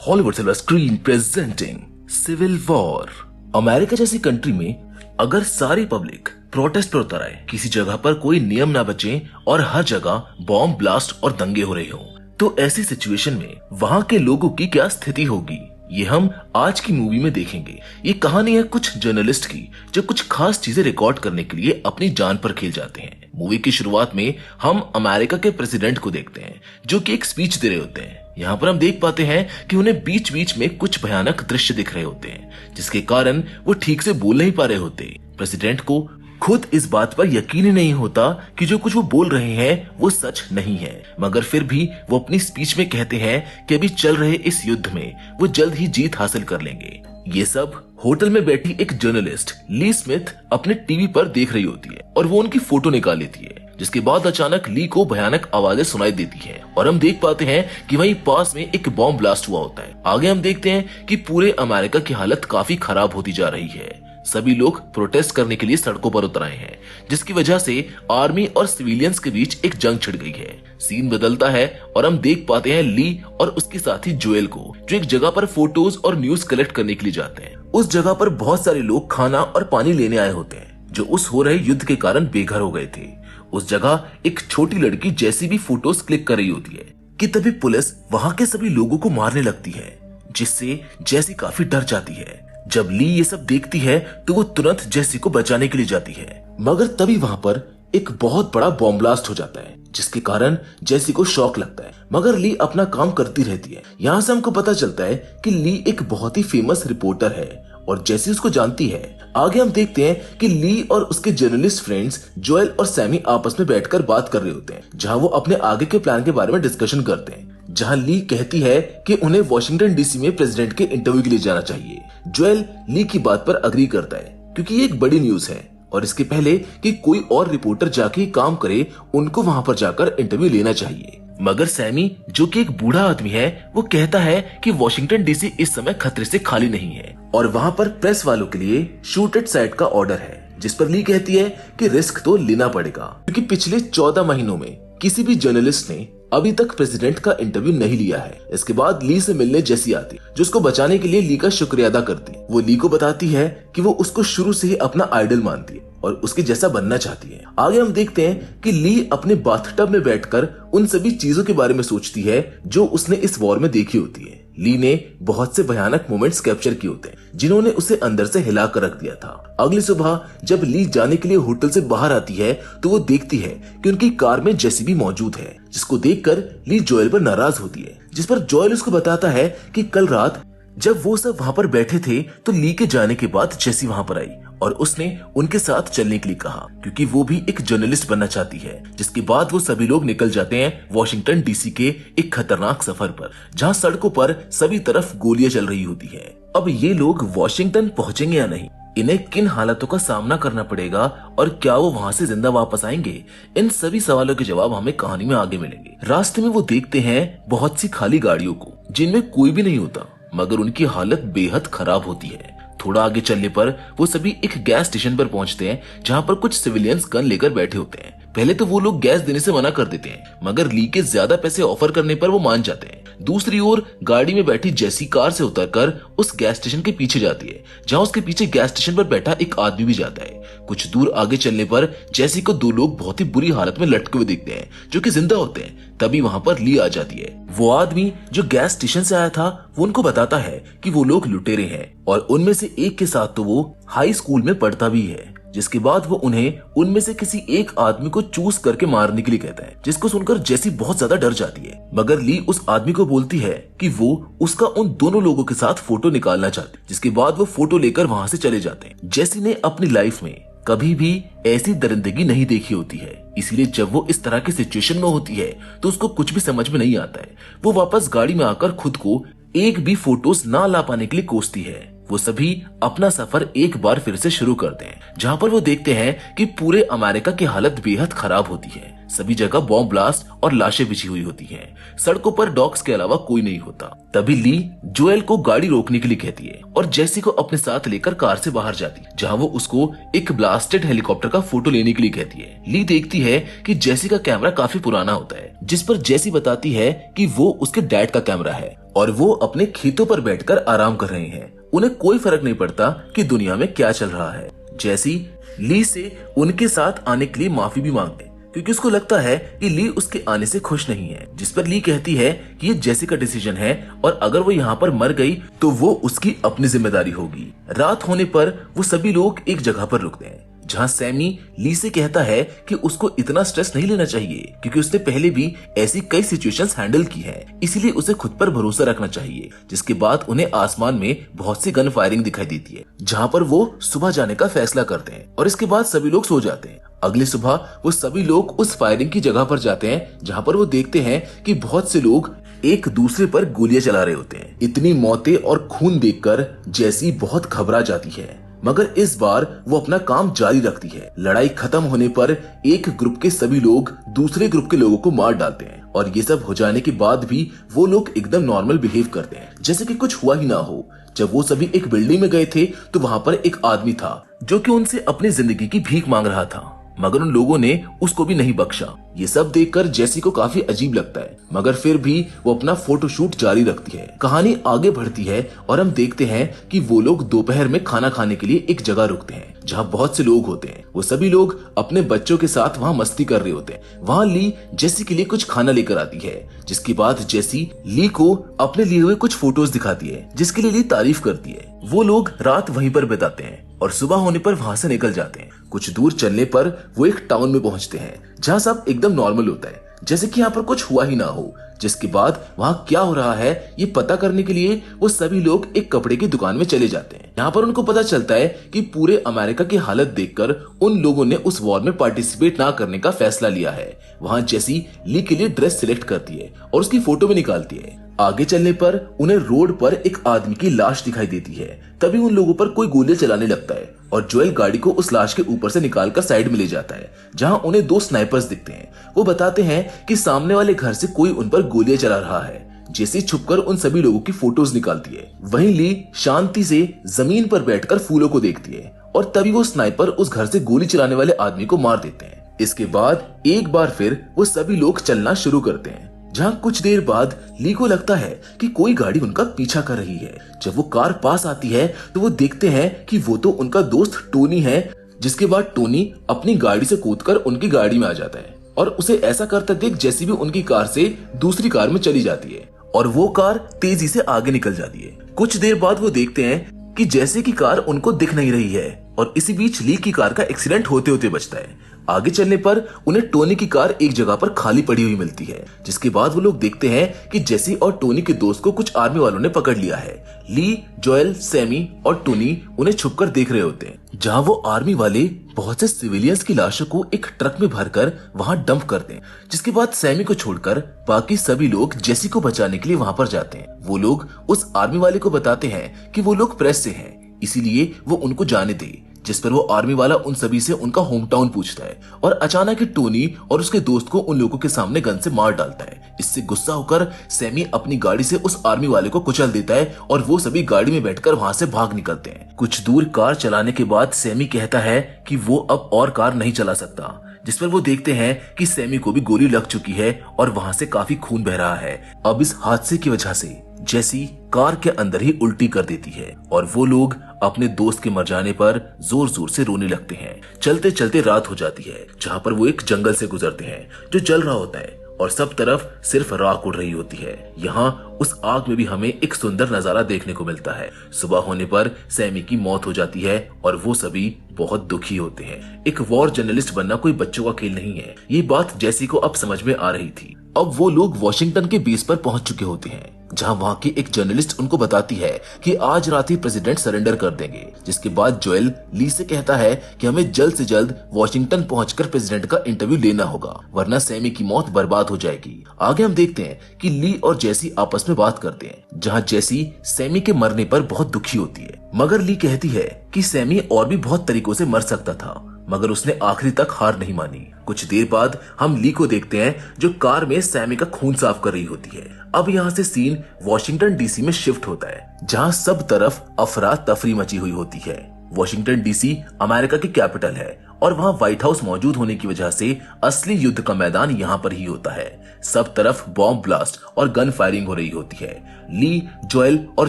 Hollywood silver screen presenting civil war. America जैसी country में अगर सारी पब्लिक प्रोटेस्ट पर उतर आए, किसी जगह पर कोई नियम ना बचे और हर जगह बॉम्ब ब्लास्ट और दंगे हो रहे हो, तो ऐसी सिचुएशन में वहां के लोगों की क्या स्थिति होगी, ये हम आज की मूवी में देखेंगे। ये कहानी है कुछ जर्नलिस्ट की जो कुछ खास चीजें रिकॉर्ड करने के लिए अपनी जान पर खेल जाते हैं। मूवी की शुरुआत में हम अमेरिका के प्रेसिडेंट को देखते हैं जो कि एक स्पीच दे रहे होते हैं। यहाँ पर हम देख पाते हैं कि उन्हें बीच बीच में कुछ भयानक दृश्य दिख रहे होते हैं जिसके कारण वो ठीक से बोल नहीं पा रहे होते। प्रेसिडेंट को खुद इस बात पर यकीन ही नहीं होता कि जो कुछ वो बोल रहे हैं वो सच नहीं है, मगर फिर भी वो अपनी स्पीच में कहते हैं कि अभी चल रहे इस युद्ध में वो जल्द ही जीत हासिल कर लेंगे। ये सब होटल में बैठी एक जर्नलिस्ट ली स्मिथ अपने टीवी पर देख रही होती है और वो उनकी फोटो निकाल लेती है, जिसके बाद अचानक ली को भयानक आवाजें सुनाई देती हैं और हम देख पाते हैं कि वहीं पास में एक बॉम्ब ब्लास्ट हुआ होता है। आगे हम देखते हैं कि पूरे अमेरिका की हालत काफी खराब होती जा रही है। सभी लोग प्रोटेस्ट करने के लिए सड़कों पर उतर आए हैं, जिसकी वजह से आर्मी और सिविलियंस के बीच एक जंग छिड़ गई है। सीन बदलता है और हम देख पाते हैं ली और उसके साथी जोएल को, जो एक जगह पर फोटोज और न्यूज कलेक्ट करने के लिए जाते हैं। उस जगह पर बहुत सारे लोग खाना और पानी लेने आए होते हैं जो उस हो रहे युद्ध के कारण बेघर हो गए थे। उस जगह एक छोटी लड़की जैसी भी फोटोज क्लिक कर रही होती है कि तभी पुलिस वहां के सभी लोगों को मारने लगती है, जिससे जैसी काफी डर जाती है। जब ली ये सब देखती है तो वो तुरंत जैसी को बचाने के लिए जाती है, मगर तभी वहां पर एक बहुत बड़ा बॉम्ब ब्लास्ट हो जाता है जिसके कारण जैसी को शॉक लगता है, मगर ली अपना काम करती रहती है। यहाँ से हमको पता चलता है कि ली एक बहुत ही फेमस रिपोर्टर है और जैसी उसको जानती है। आगे हम देखते हैं कि ली और उसके जर्नलिस्ट फ्रेंड्स जोएल और सैमी आपस में बैठकर बात कर रहे होते हैं, जहां वो अपने आगे के प्लान के बारे में डिस्कशन करते हैं। जहां ली कहती है कि उन्हें वॉशिंगटन डीसी में प्रेसिडेंट के इंटरव्यू के लिए जाना चाहिए। जोएल ली की बात पर अग्री करता है क्योंकि ये एक बड़ी न्यूज है और इसके पहले कि कोई और रिपोर्टर जाके काम करे, उनको वहां पर जाकर इंटरव्यू लेना चाहिए। मगर सैमी, जो कि एक बूढ़ा आदमी है, वो कहता है कि वॉशिंगटन डीसी इस समय खतरे से खाली नहीं है और वहां पर प्रेस वालों के लिए शूट एट साइट का ऑर्डर है, जिस पर ली कहती है कि रिस्क तो लेना पड़ेगा क्योंकि पिछले 14 महीनों में किसी भी जर्नलिस्ट ने अभी तक प्रेसिडेंट का इंटरव्यू नहीं लिया है। इसके बाद ली से मिलने जैसी आती, जो उसको बचाने के लिए ली का शुक्रिया अदा करती। वो ली को बताती है कि वो उसको शुरू से ही अपना आइडल मानती है और उसके जैसा बनना चाहती है। आगे हम देखते हैं कि ली अपने बाथटब में बैठकर उन सभी चीजों के बारे में सोचती है जो उसने इस वॉर में देखी होती है। ली ने बहुत से भयानक मोमेंट्स कैप्चर किए होते हैं जिन्होंने उसे अंदर से हिला कर रख दिया था। अगली सुबह जब ली जाने के लिए होटल से बाहर आती है तो वो देखती है कि उनकी कार में जैसी भी मौजूद है, जिसको देखकर ली जोएल पर नाराज होती है, जिस पर जोएल उसको बताता है कि कल रात जब वो सब वहां पर बैठे थे तो ली के जाने के बाद जैसी वहां पर आई और उसने उनके साथ चलने के लिए कहा क्योंकि वो भी एक जर्नलिस्ट बनना चाहती है। जिसके बाद वो सभी लोग निकल जाते हैं वॉशिंगटन डीसी के एक खतरनाक सफर पर, जहां सड़कों पर सभी तरफ गोलियां चल रही होती है। अब ये लोग वॉशिंगटन पहुंचेंगे या नहीं, इन्हें किन हालातों का सामना करना पड़ेगा और क्या वो वहां से जिंदा वापस आएंगे, इन सभी सवालों के जवाब हमें कहानी में आगे मिलेंगे। रास्ते में वो देखते हैं बहुत सी खाली गाड़ियों को जिनमें कोई भी नहीं होता, मगर उनकी हालत बेहद खराब होती है। थोड़ा आगे चलने पर वो सभी एक गैस स्टेशन पर पहुंचते हैं जहां पर कुछ सिविलियंस गन लेकर बैठे होते हैं। पहले तो वो लोग गैस देने से मना कर देते हैं, मगर ली के ज्यादा पैसे ऑफर करने पर वो मान जाते हैं। दूसरी ओर गाड़ी में बैठी जैसी कार से उतरकर उस गैस स्टेशन के पीछे जाती है, जहां उसके पीछे गैस स्टेशन पर बैठा एक आदमी भी जाता है। कुछ दूर आगे चलने पर जैसी को दो लोग बहुत ही बुरी हालत में लटके हुए दिखते हैं जो कि जिंदा होते हैं। तभी वहां पर ली आ जाती है। वो आदमी जो गैस स्टेशन से आया था वो उनको बताता है कि वो लोग लुटेरे हैं और उनमें से एक के साथ तो वो हाई स्कूल में पढ़ता भी है। जिसके बाद वो उन्हें उनमें से किसी एक आदमी को चूज करके मारने के लिए कहता है, जिसको सुनकर जैसी बहुत ज्यादा डर जाती है। मगर ली उस आदमी को बोलती है कि वो उसका उन दोनों लोगों के साथ फोटो निकालना चाहती, जिसके बाद वो फोटो लेकर वहां से चले जाते हैं। जैसी ने अपनी लाइफ में कभी भी ऐसी दरिंदगी नहीं देखी होती है, इसीलिए जब वो इस तरह की सिचुएशन में होती है तो उसको कुछ भी समझ में नहीं आता है। वो वापस गाड़ी में आकर खुद को एक भी फोटोज ना ला पाने के लिए कोसती है। वो सभी अपना सफर एक बार फिर से शुरू करते हैं, जहां पर वो देखते हैं कि पूरे अमेरिका की हालत बेहद खराब होती है। सभी जगह बॉम्ब ब्लास्ट और लाशें बिछी हुई होती हैं। सड़कों पर डॉग्स के अलावा कोई नहीं होता। तभी ली जोएल को गाड़ी रोकने के लिए कहती है और जेसी को अपने साथ लेकर कार से बाहर जाती है, जहाँ वो उसको एक ब्लास्टेड हेलीकॉप्टर का फोटो लेने के लिए कहती है। ली देखती है कि जेसी का कैमरा काफी पुराना होता है, जिस पर जेसी बताती है कि वो उसके डैड का कैमरा है और वो अपने खेतों पर बैठकर आराम कर रहे हैं। उन्हें कोई फर्क नहीं पड़ता कि दुनिया में क्या चल रहा है। जेसी ली से उनके साथ आने के लिए माफी भी मांगते हैं, क्योंकि उसको लगता है कि ली उसके आने से खुश नहीं है, जिस पर ली कहती है कि ये जेसी का डिसीजन है और अगर वो यहाँ पर मर गई तो वो उसकी अपनी जिम्मेदारी होगी। रात होने पर वो सभी लोग एक जगह पर रुकते हैं, जहाँ सैमी ली से कहता है कि उसको इतना स्ट्रेस नहीं लेना चाहिए, क्योंकि उसने पहले भी ऐसी कई सिचुएशंस हैंडल की हैं, इसीलिए उसे खुद पर भरोसा रखना चाहिए। जिसके बाद उन्हें आसमान में बहुत सी गन फायरिंग दिखाई देती है, जहाँ पर वो सुबह जाने का फैसला करते हैं और इसके बाद सभी लोग सो जाते हैं। अगली सुबह वो सभी लोग उस फायरिंग की जगह पर जाते हैं, जहाँ पर वो देखते हैं कि बहुत से लोग एक दूसरे पर गोलियां चला रहे होते हैं। इतनी मौतें और खून देखकर जेसी बहुत घबरा जाती है, मगर इस बार वो अपना काम जारी रखती है। लड़ाई खत्म होने पर एक ग्रुप के सभी लोग दूसरे ग्रुप के लोगों को मार डालते हैं और ये सब हो जाने के बाद भी वो लोग एकदम नॉर्मल बिहेव करते हैं, जैसे कि कुछ हुआ ही ना हो। जब वो सभी एक बिल्डिंग में गए थे तो वहाँ पर एक आदमी था जो कि उनसे अपनी जिंदगी की भीख मांग रहा था, मगर उन लोगों ने उसको भी नहीं बख्शा। ये सब देखकर जेसी को काफी अजीब लगता है, मगर फिर भी वो अपना फोटोशूट जारी रखती है। कहानी आगे बढ़ती है और हम देखते हैं कि वो लोग दोपहर में खाना खाने के लिए एक जगह रुकते हैं, जहाँ बहुत से लोग होते हैं। वो सभी लोग अपने बच्चों के साथ वहाँ मस्ती कर रहे होते हैं। वहाँ ली जेसी के लिए कुछ खाना लेकर आती है, जिसके बाद जेसी ली को अपने लिए हुए कुछ फोटोज दिखाती है, जिसके लिए ली तारीफ करती है। वो लोग रात वहीं पर बिताते हैं और सुबह होने पर वहाँ से निकल जाते हैं। कुछ दूर चलने पर वो एक टाउन में पहुंचते हैं, जहाँ सब एकदम नॉर्मल होता है, जैसे कि यहाँ पर कुछ हुआ ही ना हो। जिसके बाद वहाँ क्या हो रहा है ये पता करने के लिए वो सभी लोग एक कपड़े की दुकान में चले जाते हैं। यहाँ पर उनको पता चलता है कि पूरे अमेरिका की हालत देखकर उन लोगों ने उस वॉर में पार्टिसिपेट ना करने का फैसला लिया है। वहाँ जेसी ली के लिए ड्रेस सिलेक्ट करती है और उसकी फोटो भी निकालती है। आगे चलने पर उन्हें रोड पर एक आदमी की लाश दिखाई देती है। तभी उन लोगों पर कोई गोलियां चलाने लगता है और जोएल गाड़ी को उस लाश के ऊपर से निकालकर साइड में ले जाता है, जहां उन्हें दो स्नाइपर्स दिखते हैं। वो बताते हैं कि सामने वाले घर से कोई उन पर गोलियां चला रहा है। जेसी छुपकर उन सभी लोगों की फोटोज निकालती है। वहीं ली शांति से जमीन पर बैठकर फूलों को देखती है और तभी वो स्नाइपर उस घर से गोली चलाने वाले आदमी को मार देते हैं। इसके बाद एक बार फिर वो सभी लोग चलना शुरू करते हैं, जहाँ कुछ देर बाद ली को लगता है कि कोई गाड़ी उनका पीछा कर रही है। जब वो कार पास आती है तो वो देखते हैं कि वो तो उनका दोस्त टोनी है। जिसके बाद टोनी अपनी गाड़ी से कूदकर उनकी गाड़ी में आ जाता है और उसे ऐसा करता देख जेसी भी उनकी कार से दूसरी कार में चली जाती है और वो कार तेजी से आगे निकल जाती है। कुछ देर बाद वो देखते हैं कि जेसी की कार उनको दिख नहीं रही है और इसी बीच ली की कार का एक्सीडेंट होते होते बचता है। आगे चलने पर उन्हें टोनी की कार एक जगह पर खाली पड़ी हुई मिलती है, जिसके बाद वो लोग देखते हैं कि जेसी और टोनी के दोस्त को कुछ आर्मी वालों ने पकड़ लिया है। ली, जोएल, सैमी और टोनी उन्हें छुपकर देख रहे होते हैं, जहां वो आर्मी वाले बहुत से सिविलियंस की लाशों को एक ट्रक में भरकर वहां डंप करते हैं। जिसके बाद सैमी को छोड़कर बाकी सभी लोग जेसी को बचाने के लिए वहां पर जाते हैं। वो लोग उस आर्मी वाले को बताते हैं कि वो लोग प्रेस से हैं, इसीलिए वो उनको जाने दे। जिस पर वो आर्मी वाला उन सभी से उनका होम टाउन पूछता है और अचानक ही टोनी और उसके दोस्त को उन लोगों के सामने गन से मार डालता है। इससे गुस्सा होकर सैमी अपनी गाड़ी से उस आर्मी वाले को कुचल देता है और वो सभी गाड़ी में बैठकर वहां से भाग निकलते हैं। कुछ दूर कार चलाने के बाद सैमी कहता है कि वो अब और कार नहीं चला सकता, जिस पर वो देखते हैं कि सैमी को भी गोली लग चुकी है और वहां से काफी खून बह रहा है। अब इस हादसे की वजह से जेसी कार के अंदर ही उल्टी कर देती है और वो लोग अपने दोस्त के मर जाने पर जोर जोर से रोने लगते हैं। चलते चलते रात हो जाती है, जहाँ पर वो एक जंगल से गुजरते हैं जो जल रहा होता है और सब तरफ सिर्फ राख उड़ रही होती है। यहाँ उस आग में भी हमें एक सुंदर नजारा देखने को मिलता है। सुबह होने पर सैमी की मौत हो जाती है और वो सभी बहुत दुखी होते हैं। एक वॉर जर्नलिस्ट बनना कोई बच्चों का खेल नहीं है, ये बात जेसी को अब समझ में आ रही थी। अब वो लोग वॉशिंगटन के बेस पर पहुंच चुके होते हैं, जहां वहां की एक जर्नलिस्ट उनको बताती है कि आज रात ही प्रेसिडेंट सरेंडर कर देंगे। जिसके बाद जोएल ली से कहता है कि हमें जल्द से जल्द वॉशिंगटन पहुंचकर प्रेसिडेंट का इंटरव्यू लेना होगा, वरना सैमी की मौत बर्बाद हो जाएगी। आगे हम देखते हैं कि ली और जेसी आपस में बात करते हैं, जहां जेसी सैमी के मरने पर बहुत दुखी होती है, मगर ली कहती है कि सैमी और भी बहुत तरीकों से मर सकता था मगर उसने आखिरी तक हार नहीं मानी। कुछ देर बाद हम ली को देखते हैं जो कार में सैमी का खून साफ कर रही होती है। अब यहाँ से सीन वॉशिंगटन डीसी में शिफ्ट होता है, जहाँ सब तरफ अफरा तफरी मची हुई होती है। वॉशिंगटन डीसी अमेरिका की कैपिटल है और वहाँ व्हाइट हाउस मौजूद होने की वजह से असली युद्ध का मैदान यहाँ पर ही होता है। सब तरफ बॉम्ब ब्लास्ट और गन फायरिंग हो रही होती है। ली, जोएल और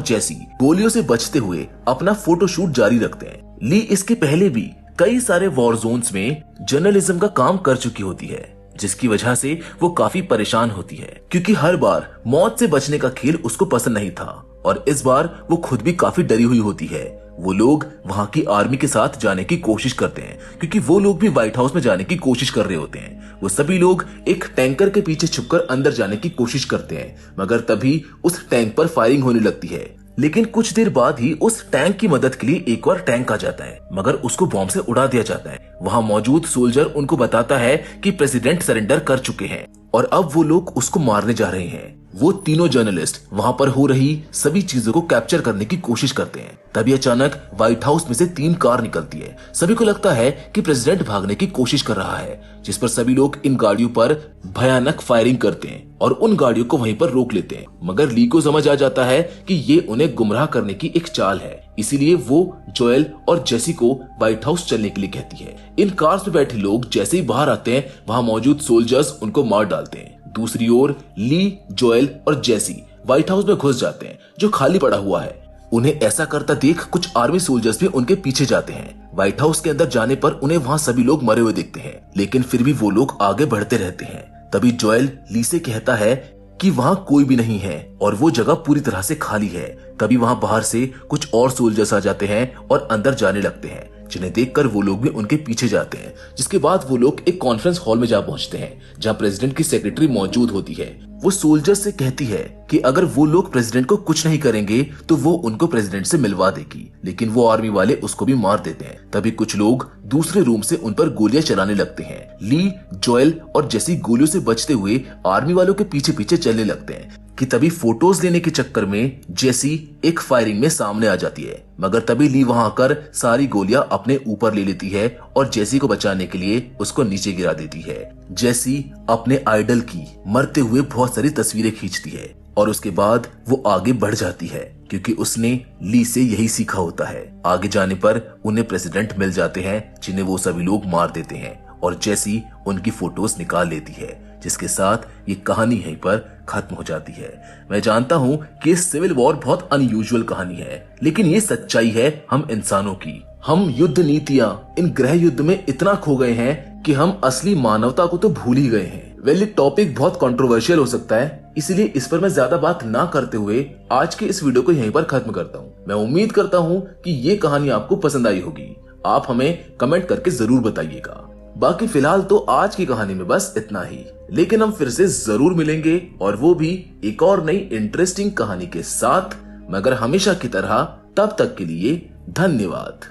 जेसी गोलियों से बचते हुए अपना फोटोशूट जारी रखते हैं। ली इसके पहले भी कई सारे वॉर जोन्स में जर्नलिज्म का काम कर चुकी होती है, जिसकी वजह से वो काफी परेशान होती है, क्योंकि हर बार मौत से बचने का खेल उसको पसंद नहीं था और इस बार वो खुद भी काफी डरी हुई होती है। वो लोग वहाँ की आर्मी के साथ जाने की कोशिश करते हैं, क्योंकि वो लोग भी व्हाइट हाउस में जाने की कोशिश कर रहे होते हैं। वो सभी लोग एक टैंकर के पीछे छुपकर अंदर जाने की कोशिश करते हैं, मगर तभी उस टैंक पर फायरिंग होने लगती है। लेकिन कुछ देर बाद ही उस टैंक की मदद के लिए एक और टैंक आ जाता है, मगर उसको बॉम्ब से उड़ा दिया जाता है। वहाँ मौजूद सोल्जर उनको बताता है कि प्रेसिडेंट सरेंडर कर चुके हैं और अब वो लोग उसको मारने जा रहे हैं। वो तीनों जर्नलिस्ट वहाँ पर हो रही सभी चीजों को कैप्चर करने की कोशिश करते हैं। तभी अचानक व्हाइट हाउस में से 3 कार निकलती है। सभी को लगता है कि प्रेसिडेंट भागने की कोशिश कर रहा है, जिस पर सभी लोग इन गाड़ियों पर भयानक फायरिंग करते हैं और उन गाड़ियों को वहीं पर रोक लेते हैं। मगर ली को समझ आ जाता है कि ये उन्हें गुमराह करने की एक चाल है, इसीलिए वो जोएल और जेसी को व्हाइट हाउस चलने के लिए कहती है। इन कार्स में बैठे लोग जैसे ही बाहर आते हैं, वहाँ मौजूद सोल्जर्स उनको मार डालते हैं। दूसरी ओर ली, जोएल और जेसी व्हाइट हाउस में घुस जाते हैं, जो खाली पड़ा हुआ है। उन्हें ऐसा करता देख कुछ आर्मी सोल्जर्स भी उनके पीछे जाते हैं। व्हाइट हाउस के अंदर जाने पर उन्हें वहाँ सभी लोग मरे हुए दिखते हैं, लेकिन फिर भी वो लोग आगे बढ़ते रहते हैं। तभी जोएल ली से कहता है कि वहाँ कोई भी नहीं है और वो जगह पूरी तरह से खाली है। तभी वहाँ बाहर से कुछ और सोल्जर्स आ जाते हैं और अंदर जाने लगते हैं, जिन्हें देखकर वो लोग भी उनके पीछे जाते हैं। जिसके बाद वो लोग एक कॉन्फ्रेंस हॉल में जा पहुंचते हैं, जहां प्रेसिडेंट की सेक्रेटरी मौजूद होती है। वो सोल्जर्स से कहती है कि अगर वो लोग प्रेसिडेंट को कुछ नहीं करेंगे तो वो उनको प्रेसिडेंट से मिलवा देगी, लेकिन वो आर्मी वाले उसको भी मार देते हैं। तभी कुछ लोग दूसरे रूम से उन पर गोलियां चलाने लगते हैं। ली, जोएल और जेसी गोलियों से बचते हुए आर्मी वालों के पीछे पीछे चलने लगते हैं कि तभी फोटोज लेने के चक्कर में जेसी एक फायरिंग में सामने आ जाती है, मगर तभी ली वहां आकर सारी गोलियां अपने ऊपर ले लेती है और जेसी को बचाने के लिए उसको नीचे गिरा देती है। जेसी अपने आइडल की मरते हुए बहुत सारी तस्वीरें खींचती है और उसके बाद वो आगे बढ़ जाती है, क्योंकि उसने ली से यही सीखा होता है। आगे जाने पर उन्हें प्रेसिडेंट मिल जाते हैं, जिन्हें वो सभी लोग मार देते हैं और जेसी उनकी फोटोज निकाल लेती है, जिसके साथ ये कहानी यहीं पर खत्म हो जाती है। मैं जानता हूँ कि सिविल वॉर बहुत अनयूजुअल कहानी है, लेकिन ये सच्चाई है हम इंसानों की। हम युद्ध नीतियाँ इन गृह युद्ध में इतना खो गए हैं कि हम असली मानवता को तो भूल ही गए हैं। ये टॉपिक बहुत कंट्रोवर्शियल हो सकता है, इसलिए इस पर मैं ज्यादा बात ना करते हुए आज के इस वीडियो को यहीं पर खत्म करता हूँ। मैं उम्मीद करता हूँ कि ये कहानी आपको पसंद आई होगी। आप हमें कमेंट करके जरूर बताइएगा। बाकी फिलहाल तो आज की कहानी में बस इतना ही, लेकिन हम फिर से जरूर मिलेंगे और वो भी एक और नई इंटरेस्टिंग कहानी के साथ, मगर हमेशा की तरह। तब तक के लिए धन्यवाद।